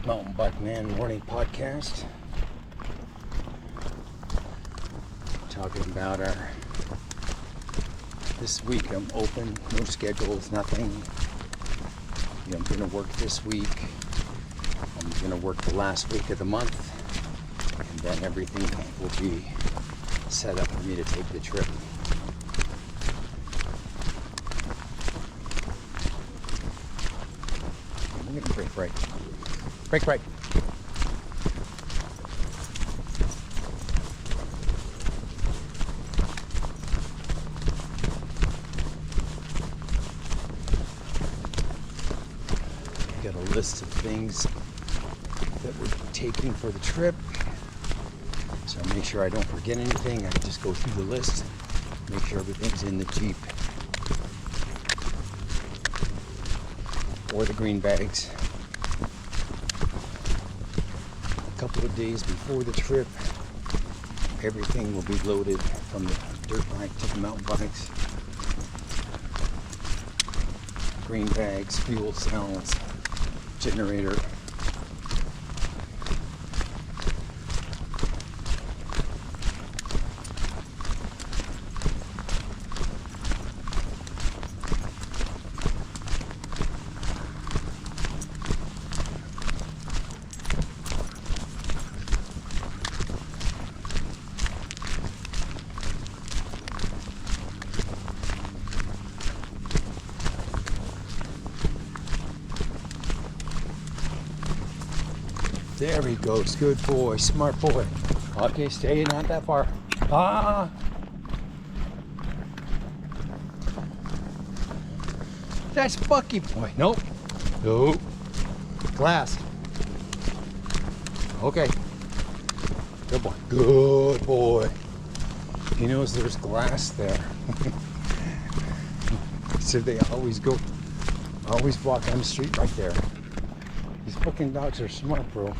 Mountain Bike Man Morning Podcast. Talking about this week. I'm open, no schedules, nothing. I'm going to work this week. I'm going to work the last week of the month. And then everything will be set up for me to take the trip. I'm going to brake right. Brake right. I got a list of things that we're taking for the trip. So make sure I don't forget anything. I just go through the list, make sure everything's in the Jeep. Or the green bags. A couple of days before the trip, everything will be loaded from the dirt bike to the mountain bikes. Green bags, fuel cells, generator. There he goes. Good boy. Smart boy. Okay, stay not that far. That's Bucky boy. Nope. Nope. Glass. Okay. Good boy. Good boy. He knows there's glass there. So they always walk on the street right there. These fucking dogs are smart, bro.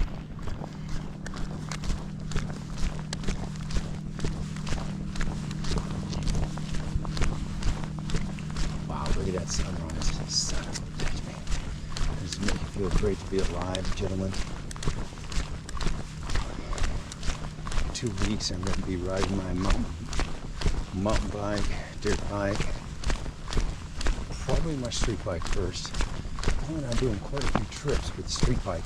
Wow, look at that sunrise. Son of a bitch, man. This makes me feel great to be alive, gentlemen. 2 weeks I'm going to be riding my mountain bike, dirt bike. Probably my street bike first. I'm doing quite a few trips with the street bike.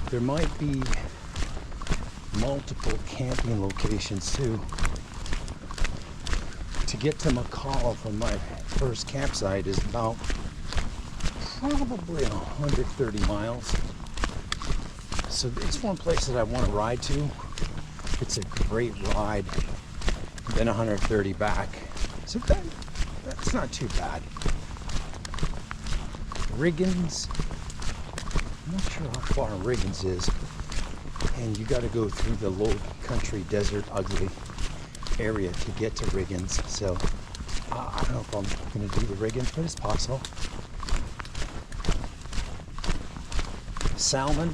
There might be multiple camping locations too. To get to McCall from my first campsite is about probably 130 miles. So it's one place that I want to ride to. It's a great ride. Then 130 back. So that's not too bad. Riggins, I'm not sure how far Riggins is, and you got to go through the low country, desert, ugly area to get to Riggins. So I don't know if I'm going to do the Riggins, but it's possible. Salmon,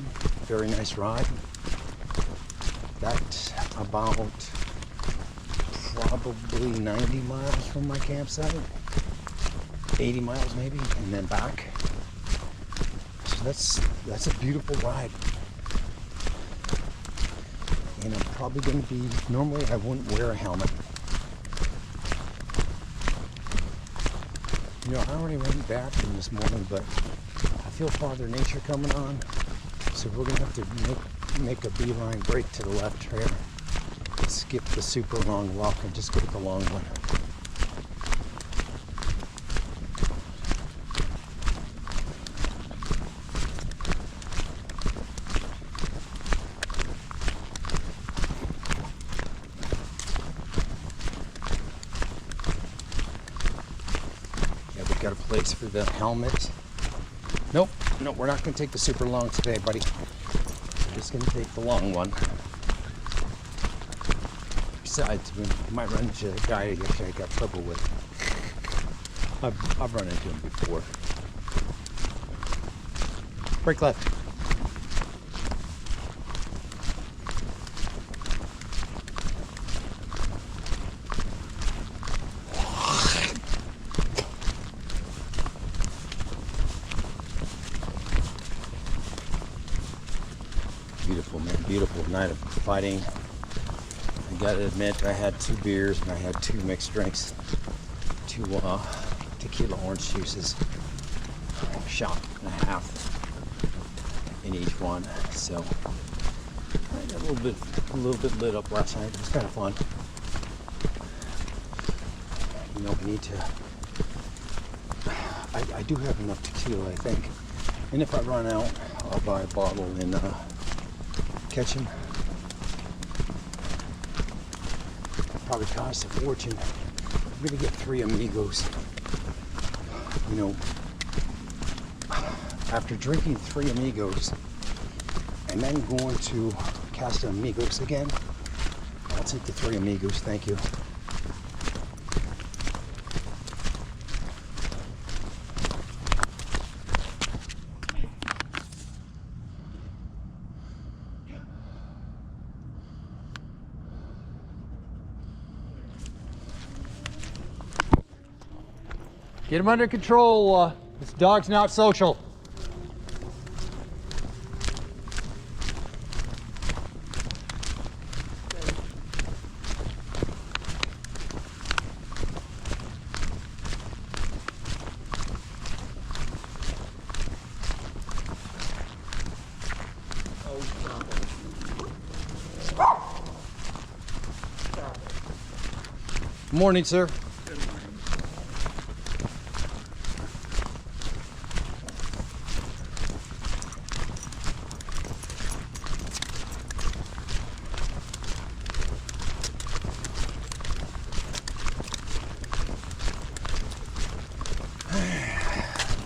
very nice ride. That's about probably 90 miles from my campsite, 80 miles maybe, and then back. That's a beautiful ride. And I'm probably going to be, normally I wouldn't wear a helmet. I already went to the bathroom this morning, but I feel Father Nature coming on. So we're going to have to make a beeline break to the left here. Skip the super long walk and just go with the long one. Got a place for the helmet. Nope, we're not going to take the super long today, buddy. We're just going to take the long one. Besides, we might run into a guy I got trouble with. I've run into him before. Brake left. beautiful, man. Beautiful night of fighting. I gotta admit, I had 2 beers and I had 2 mixed drinks, 2 tequila orange juices, a shot and a half in each one. So I got a little bit lit up last night. It was kind of fun. You know, we need to. I do have enough tequila, I think. And if I run out, I'll buy a bottle and Ketchum. Probably cost a fortune. I'm gonna get 3 amigos. You know, after drinking 3 amigos and then going to Casa Amigos again, I'll take the 3 amigos, thank you. Get him under control. This dog's not social. Good morning, sir.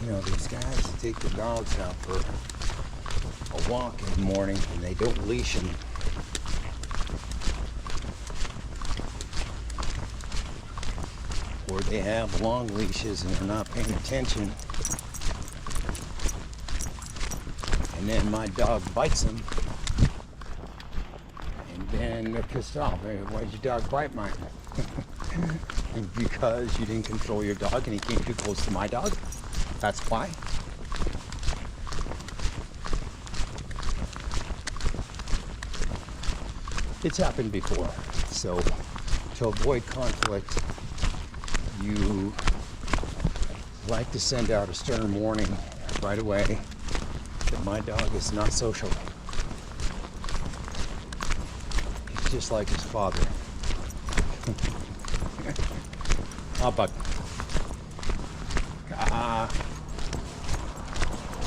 You know, these guys take the dogs out for a walk in the morning and they don't leash them. Or they have long leashes and they're not paying attention. And then my dog bites them. And then they're pissed off. Hey, why'd your dog bite mine? Because you didn't control your dog and he came too close to my dog. That's why. It's happened before. So to avoid conflict, you like to send out a stern warning right away that my dog is not social. He's just like his father. Oh, but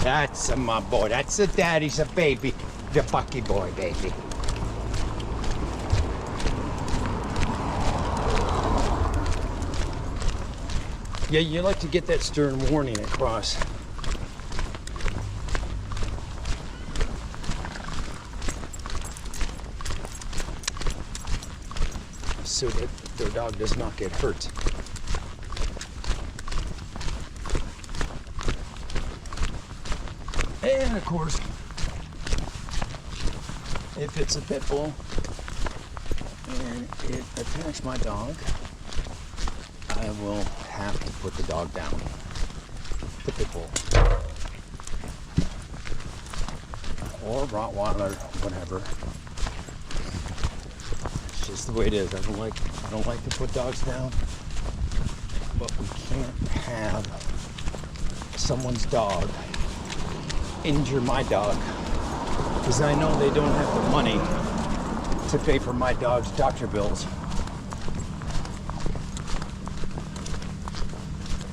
that's my boy. That's a daddy's a baby. The Bucky boy, baby. Yeah, you like to get that stern warning across. So that their dog does not get hurt. And of course, if it's a pit bull and it attacks my dog, I will have to put the dog down. The pit bull. Or Rottweiler, whatever. It's just the way it is. I don't like to put dogs down. But we can't have someone's dog injure my dog. Because I know they don't have the money to pay for my dog's doctor bills.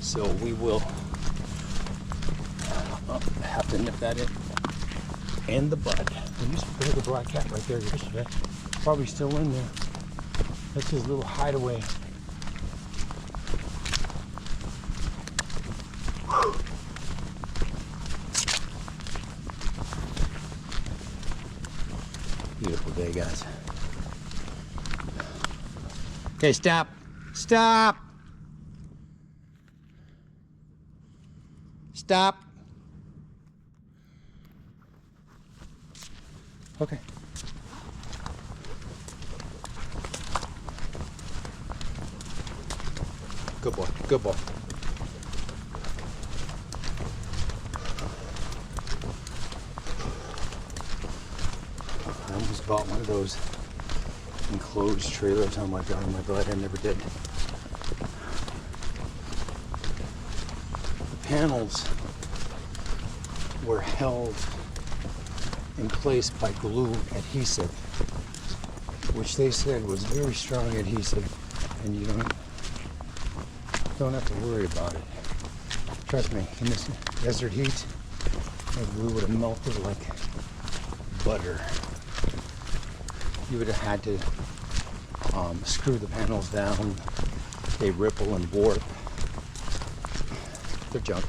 So we will have to nip that in. And the bud. There used to be a black cat right there yesterday. Probably still in there. That's his little hideaway. Beautiful day, guys. Okay, stop. Stop. Stop. Okay. Good boy. Good boy. bought one of those enclosed trailers. Oh my god, I'm glad I never did. The panels were held in place by glue adhesive, which they said was very strong adhesive, and you don't have to worry about it. Trust me, in this desert heat, that glue would have melted like butter. You would have had to screw the panels down. They ripple and warp. They're junk.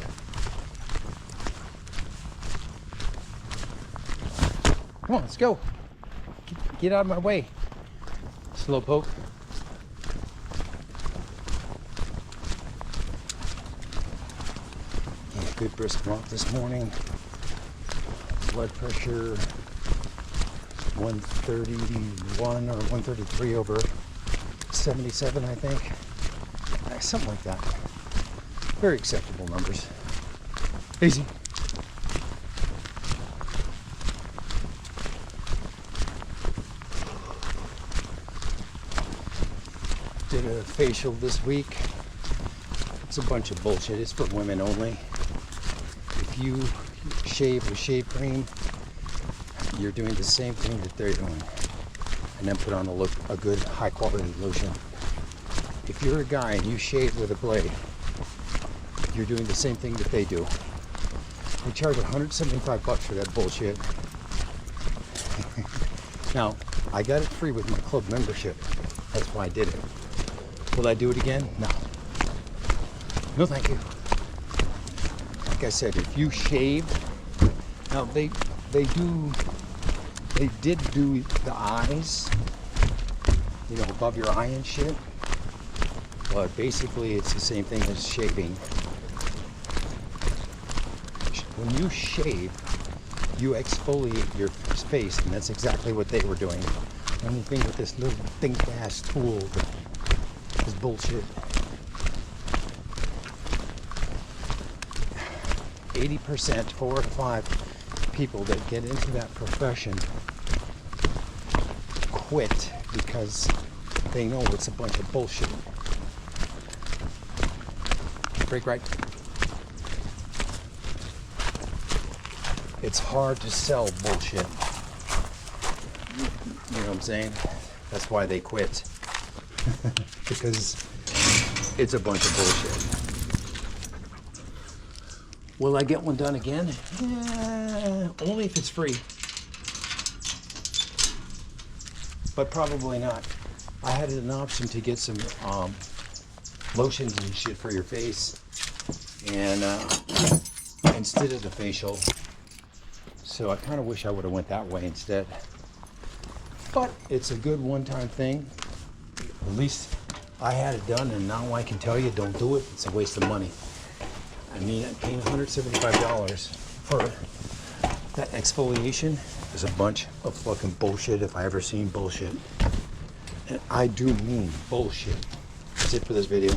Come on, let's go. Get out of my way. Slowpoke. Yeah, good brisk walk this morning. Blood pressure 131 or 133 over 77, I think. Something like that. Very acceptable numbers. Easy. Did a facial this week. It's a bunch of bullshit. It's for women only. If you shave with shave cream, you're doing the same thing that they're doing, and then put on a good high quality lotion. If you're a guy and you shave with a blade, you're doing the same thing that they do. They charge $175 for that bullshit. Now, I got it free with my club membership. That's why I did it. Will I do it again? No. No, thank you. Like I said, if you shave, now they did do the eyes, above your eye and shit. But basically, it's the same thing as shaving. When you shave, you exfoliate your face, and that's exactly what they were doing. The only thing with this little think-ass tool is bullshit. 80%, 4 to 5 people that get into that profession quit because they know it's a bunch of bullshit. Break right. It's hard to sell bullshit. You know what I'm saying? That's why they quit. Because it's a bunch of bullshit. Will I get one done again? Yeah, only if it's free. But probably not. I had an option to get some lotions and shit for your face, and instead of the facial. So I kind of wish I would have went that way instead. But it's a good one-time thing. At least I had it done, and now I can tell you, don't do it. It's a waste of money. I mean, paying $175 for that exfoliation is a bunch of fucking bullshit if I ever seen bullshit. And I do mean bullshit. That's it for this video.